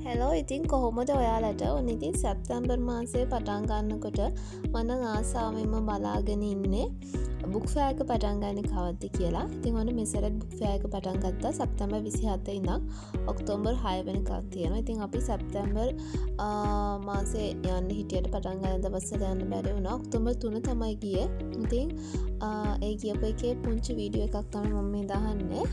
Hello ඉතින් කොහොමද ඔයාලට ඔන්න ඉතින් සැප්තැම්බර් මාසය පටන් ගන්නකොට මන ආසාාවෙන්ම බලාගෙන ඉන්නේ බුක්ෆෑක පටන්ගන්න කවද්ද කියලා ඉතින් ඔන්න මෙසරත් බුක්ෆෑක පටන් ගත්තා සැප්තැම්බර් 27 ඉඳන් ඔක්තෝබර් 6 වෙනිකන් තියෙනවා. ඉතින් අපි සැප්තැම්බර් මාසේ යන්න හිටියට පටන් ගන්න දවස්වල යන්න බැරි වුණා. ඔක්තෝබර් 3 තමයි ගියේ. ඉතින් ඒ ගියපු එකේ පුංචි වීඩියෝ එකක් තමයි මම මේ දාන්නේ.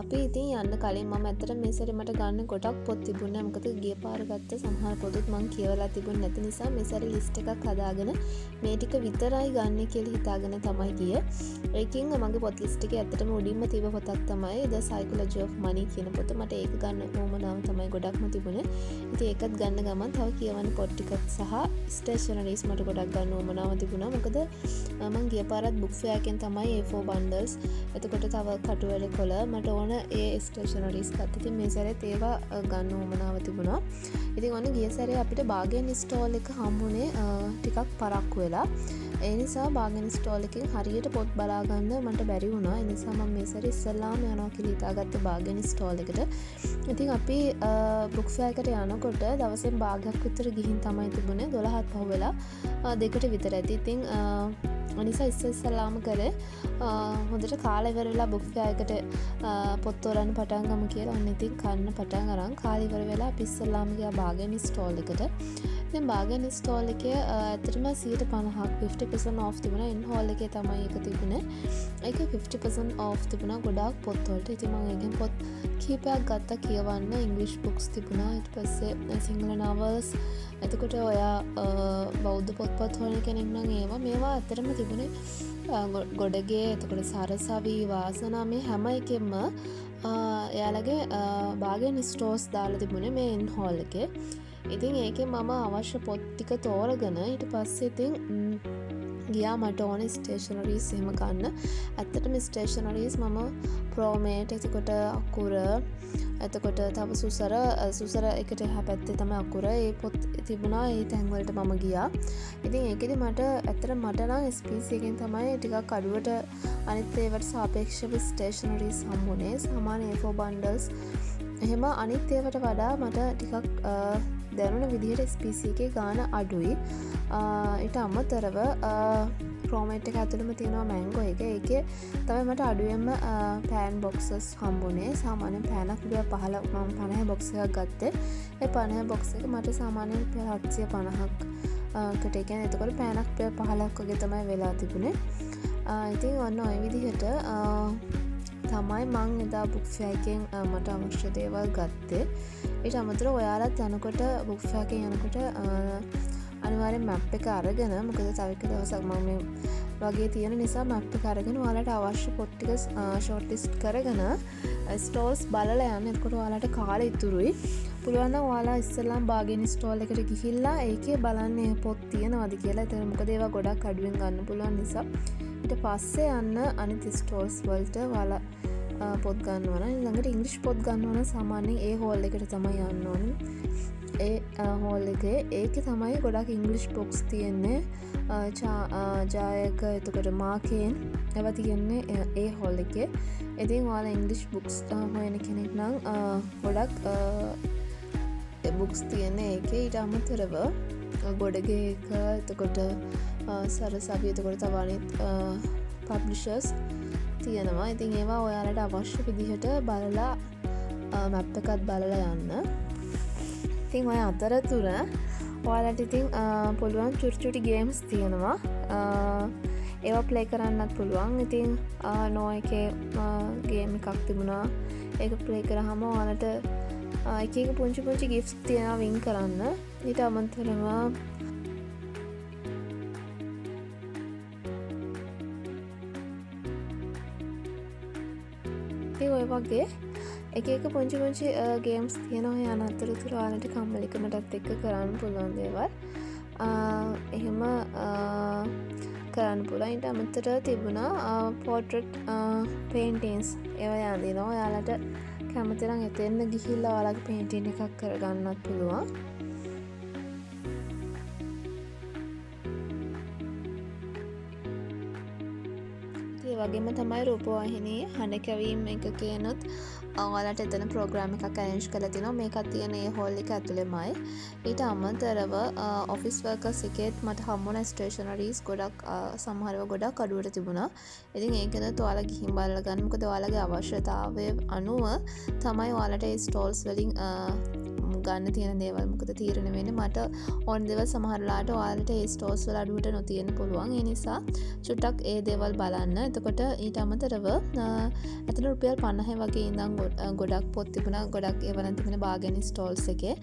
අපි ඉතින් යන්න කලින් මම ඇත්තට මේ සැරේ මට ගන්න ගොඩක් පොත් තිබුණේ. මොකද ගිය පාර ගත්ත සමහර පොතුත් මම කියවලා තිබුණ නැති නිසා මේ සැරේ ලිස්ට් එකක් හදාගෙන මේ ටික විතරයි ගන්න කියලා හිතාගෙන තමයි ගියේ. ඒකින් මගේ පොත් ලිස්ට් එකේ ඇත්තටම උඩින්ම තිබ්බ පොතක් තමයි The Psychology of Money කියන පොත. මට ඒක ගන්න ඕමනාව තමයි ගොඩක්ම තිබුණේ. ඉතින් ඒකත් ගන්න ගමන් තව කියවන්න පොත් ටිකක් සහ ස්ටේෂනරිස් මට ගොඩක් ගන්න ඕමනාව තිබුණා. මොකද මම ගිය පාරත් බුක් ෆෙයාර් එකෙන් තමයි A4 බන්ඩල්ස් එතකොට තව කටුවැල කොළ මට ඕන ඒ ස්ටේෂනරිස් ගත්තා. ඉතින් මේ සැරේත් ඒවා ගන්න ඕමනාව තිබුණා. ඉතින් ඔන්න ගිය සැරේ අපිට බාගන් ස්ටෝල් එක හම්බුනේ ටිකක් පරක්කු වෙලා. ඒ නිසා බාගන් ස්ටෝල් එකෙන් හරියට පොත් බලා ගන්න මට බැරි වුණා. ඒ නිසා මම මේ සැරේ ඉස්සෙල්ලාම යනවා කියලා හිතාගත්ත බාගන් ස්ටෝල් එකට. ඉතින් අපි බුක් ෆෙයාර් එකට යනකොට දවසෙන් භාගයක් විතර ගිහින් තමයි තිබුණේ. 12ත් පහුවෙලා දෙකට විතර ඇති. ඉතින් නිසා ඉස්සෙල්ලාම කරේ හොඳට කාලේ ඉවර වෙලා බුක් ෆෙයාර් එකට පොත් තෝරන්න පටන් ගමු කියලා. ඔන්න ඉතින් කන්න පටන් අරන් කාලේ ඉවර වෙලා අපි ඉස්සෙල්ලාම ගියා බාගන් ස්ටෝල් එකට. ඉතින් බාගන් ස්ටෝල් එකේ ඇත්තටම 50%ක් 50% off තිබුණා. ඉන් හෝල් එකේ තමයි ඒක තිබුණේ. ඒකේ 50% off තිබුණා ගොඩාක් පොත් වලට. ඉතින් මම ඒකෙන් පොත් කීපයක් ගත්තා කියවන්න. ඉංග්‍රීසි බුක්ස් තිබුණා. ඊට පස්සේ සිංහල novels. එතකොට ඔයා බෞද්ධ පොත්පත් හොයන කෙනෙක් නම් මේවා ඇත්තටම තිබුණේ ගොඩගේ. එතකොට සරසවි වාසනා මේ හැම එකෙම එයාලගේ බාගන් ස්ටෝර්ස් දාලා තිබුණේ මේ ඉන් හෝල් එකේ. ඉතින් ඒකෙන් මම අවශ්‍ය පොත් ටික තෝරගෙන ඊට පස්සේ ඉතින් ගියා මට ඕන ස්ටේෂනරිස් එහෙම ගන්න. ඇත්තටම ස්ටේෂනරිස් මම ප්‍රෝමේට් එතකොට අකුර එතකොට තව සුසර එකට එහා පැත්තේ තමයි අකුර ඒ පොත් තිබුණා. ඒ තැන් වලට මම ගියා. ඉතින් ඒකෙදි මට ඇත්තට මට නම් SPC එකෙන් තමයි ටිකක් අඩුවට අනිත් ඒවට සාපේක්ෂව ස්ටේෂනරිස් හම්බුනේ. සාමාන්‍ය A4 බන්ඩල්ස් එහෙම අනිත් ඒවට වඩා මට ටිකක් දැනුණ විදිහට SPC එකේ ගාණ අඩුයි. ඊට අමතරව ප්‍රෝමේට් එක ඇතුළෙම තියෙනවා මැංගෝ එක. ඒකේ තමයි මට අඩුවෙන්ම පෑන් බොක්සස් හම්බුනේ. සාමාන්‍යයෙන් පෑනක් රුපියල් 15 මම 50 බොක්ස් එකක් ගත්තේ. ඒ 50 බොක්ස් එක මට සාමාන්‍යයෙන් රුපියල් 750කට ඒ කියන්නේ එතකොට පෑනක් රුපියල් 15ක් වගේ තමයි වෙලා තිබුණේ. ඉතින් ඔන්න ඔය විදිහට තමයි මං එදා බුක් ෆෙයාර් එකෙන් මට අවශ්‍ය දේවල් ගත්තේ. ඊට අමතරව ඔයාලත් යනකොට බුක් ෆෙයාර් එකෙන් යනකොට අනිවාර්යෙන් මැප් එක අරගෙන මොකද තව එක දවසක් මම මේ වගේ තියෙන නිසා මැප් එක අරගෙන ඔයාලට අවශ්‍ය පොත් ටික ෂෝට් ලිස්ට් කරගෙන ස්ටෝල්ස් බලලා යන්න. එතකොට ඔයාලට කාලෙ ඉතුරුයි. පුළුවන් නම් ඔයාලා ඉස්සෙල්ලාම බාගන් ස්ටෝල් එකට ගිහිල්ලා ඒකේ බලන්න පොත් තියෙනවද කියලා. ඒතර මොකද ඒවා ගොඩක් අඩුවෙන් ගන්න පුළුවන් නිසා ඊට පස්සේ යන්න අනිත් ස්ටෝල්ස් වලට ඔයාලා පොත් ගන්නවා නම් ළඟට ඉංග්‍රීසි පොත් ගන්නවා නම් සාමාන්‍යයෙන් ඒ හෝල් එකට තමයි යන්න ඕනේ. ඒ හෝල් එකේ ඒකේ තමයි ගොඩක් ඉංග්‍රීසි බොක්ස් තියෙන්නේ. ජායක එතකොට මාකේන් ඒවා තියෙන්නේ ඒ හෝල් එකේ. ඉතින් ඔයාලා ඉංග්‍රීසි බුක්ස් හොයන කෙනෙක් නම් ගොඩක් බුක්ස් තියෙන්නේ ඒකේ. ඊට අමතරව ගොඩගේ එක එතකොට සරසවි එතකොට තව අනිත් පබ්ලිෂර්ස් තියෙනවා. ඉතින් ඒවා ඔයාලට අවශ්‍ය විදිහට බලලා මැප් එකත් බලලා යන්න. ඉතින් ඔය අතරතුර ඔයාලට ඉතින් පුළුවන් චුටි ගේම්ස් තියෙනවා. ඒවා ප්ලේ කරන්නත් පුළුවන්. ඉතින් නෝ එකේ ගේම් එකක් තිබුණා. ඒක ප්ලේ කරාම ඔයාලට එක එක පුංචි ගිෆ්ට්ස් තියෙනවා වින් කරන්න. ඊට අමතරව ඔය වගේ එක පුංචි ගේම්ස් තියෙනවා. යන අතරතුර ඔයාලට කම්මැලිකමටත් එක්ක කරන්න පුළුවන් දේවල් එහෙම කරන්න පුළුවන්. ඊට අමතරව තිබුණා පෝට්‍රේට් පේන්ටින්ග්ස් ඒවා යන්දිනවා. ඔයාලට කැමති නම් එතෙන්න ගිහිල්ලා ඔයාලගේ පේන්ටින් එකක් කරගන්නත් පුළුවන්. වගේම තමයි රූපවාහිනී හඬ කැවීම් එකකයනුත් ඔයාලට එතන ප්‍රෝග්‍රෑම් එකක් ඇරේන්ජ් කරලා තිනවා. මේකත් තියෙන ඒ හෝල් එක ඇතුළෙමයි. ඊට අමතරව ඔෆිස් වර්කර්ස් එකේත් මට හම්බුණ ස්ටේෂනරීස් ගොඩක් සමහරව ගොඩක් අඩුවට තිබුණා. ඉතින් ඒකද ඔයාලා ගිහින් බලලා ගන්න. මොකද ඔයාලගේ අවශ්‍යතාවය අනුව තමයි ඔයාලට ඒ ස්ටෝල්ස් වලින් ගන්න තියෙන දේවල් මොකද තීරණය වෙන්නේ. මට ඕන දේවල් සමහරලාට ඔයාලට ඒ ස්ටෝර්ස් වල අඩුවට නොතියෙන්න පුළුවන්. ඒ නිසා චුට්ටක් ඒ දේවල් බලන්න. එතකොට ඊට අමතරව අතන රුපියල් 50 වගේ ඉඳන් ගොඩක් පොත් තිබුණා. ගොඩක් ඒවලන් තිබෙන බාගැනි ස්ටෝල්ස් එකේ.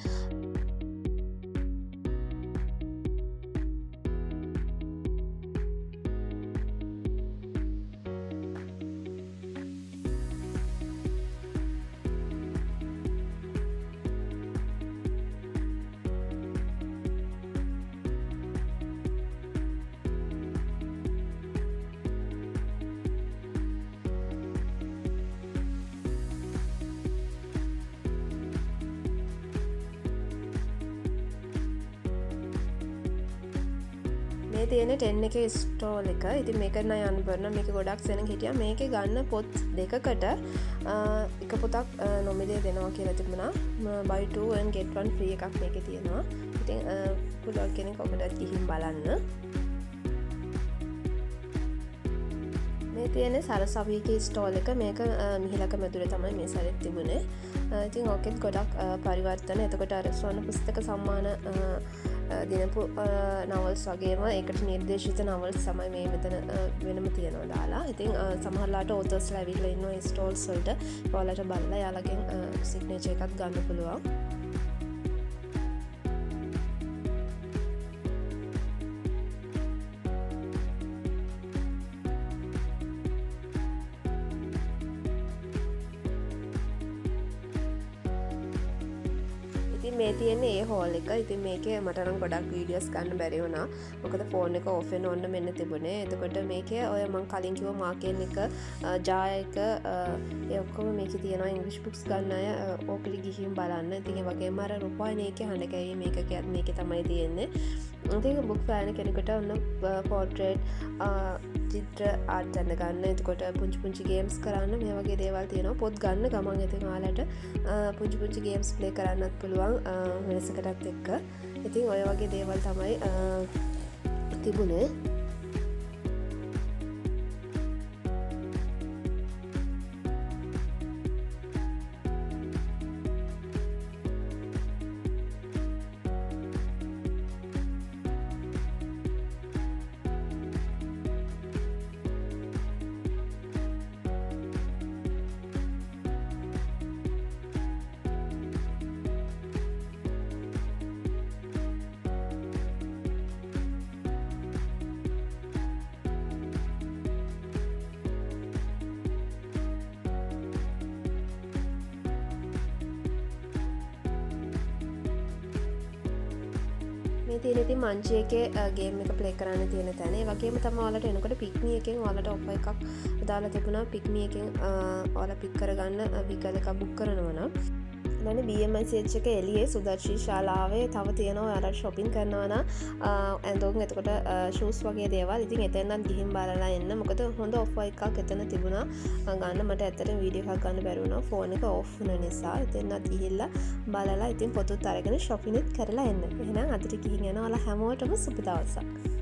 මේ තියෙන 10 එකේ ස්ටෝල් එක. ඉතින් මේක නම් යන්න බලන්න. මේක ගොඩක් සෙනඟ හිටියා. මේකේ ගන්න පොත් දෙකකට එක පොතක් නොමිලේ දෙනවා කියලා තිබුණා. buy 2 and get 1 free එකක් මේකේ තියෙනවා. ඉතින් පුළුවන් කෙනෙක් ඔබට ගිහින් බලන්න. මේ තියෙන සරසවිගේ ස්ටෝල් එක. මේක මිහිලක මැදුරේ තමයි මේ සැරේ තිබුණේ. ඉතින් ඕකෙත් ගොඩක් පරිවර්තන. එතකොට අර ස්වර්ණ පුස්තක සම්මාන දිනපු නවල්ස් වගේම ඒකට නිර්දේශිත නවල්ස් තමයි මේ මෙතන වෙනම තියෙනවා දාලා. ඉතින් සමහරලාට ඕතර්ස්ලා ඇවිල්ලා ඉන්නවා ඒ ස්ටෝල්ස් වලට. ඔයාලට බලලා යාළගෙන් සිග්නේචර් එකක් ගන්න පුළුවන්. මේ තියෙන්නේ ඒ හෝල් එක. ඉතින් මේකේ මට නම් ගොඩක් වීඩියෝස් ගන්න බැරි වුණා. මොකද ෆෝන් එක ඔෆ් වෙන ඔන්න මෙන්න තිබුණේ. එතකොට මේකේ ඔය මම කලින් කිව්ව මාකෙන් එක ජා එක ඒ ඔක්කොම මේකේ තියෙනවා. ඉංග්‍රීසි බුක්ස් ගන්න අය ඕකලි ගිහින් බලන්න. ඉතින් ඒ වගේම අර රුපියල් එකේ හඬ කැවීම මේකේ තමයි තියෙන්නේ. ඉතින් බුක් ෆෑන් කෙනෙකුට ඔන්න පෝර්ට්‍රේට් චිත්‍ර ආර්ට් ඇඳ ගන්න. එතකොට පුංචි ගේම්ස් කරන්න මේ වගේ දේවල් තියෙනවා. පොත් ගන්න ගමන් ඉතින් ඔයාලට පුංචි ගේම්ස් ප්ලේ කරන්නත් පුළුවන් වෙනසකටත් එක්ක. ඉතින් ඔය වගේ දේවල් තමයි තිබුණේ. මේ තියෙන ඉතින් මංචි එකේ ගේම් එක ප්ලේ කරන්න තියෙන තැන. ඒ වගේම තමයි ඔයාලට එනකොට පික්මි එකෙන් ඔයාලට ඔෆර් එකක් දාලා තිබුණා. පික්මි එකෙන් ඔයාලා පික් කරගන්න වීකල් එකක් බුක් කරනවා නම් BMICH එක එළියේ සුදර්ශී ශාලාවේ තව තියෙනවා. ඔයාලට shopping කරනවා නම් ඇඳුම් එතකොට shoes වගේ දේවල්. ඉතින් එතනත් ගිහින් බලලා එන්න. මොකද හොඳ offer එකක් එතන තිබුණා. ගන්න මට ඇත්තටම වීඩියෝ එකක් ගන්න බැරි වුණා. ෆෝන් එක off වුණ නිසා. එතනත් ගිහිල්ලා බලලා ඉතින් පොතුත් අරගෙන shopping කරලා එන්න. එහෙනම් අදට ගිහින් යනවා. ඔයාලා හැමෝටම සුබ දවසක්.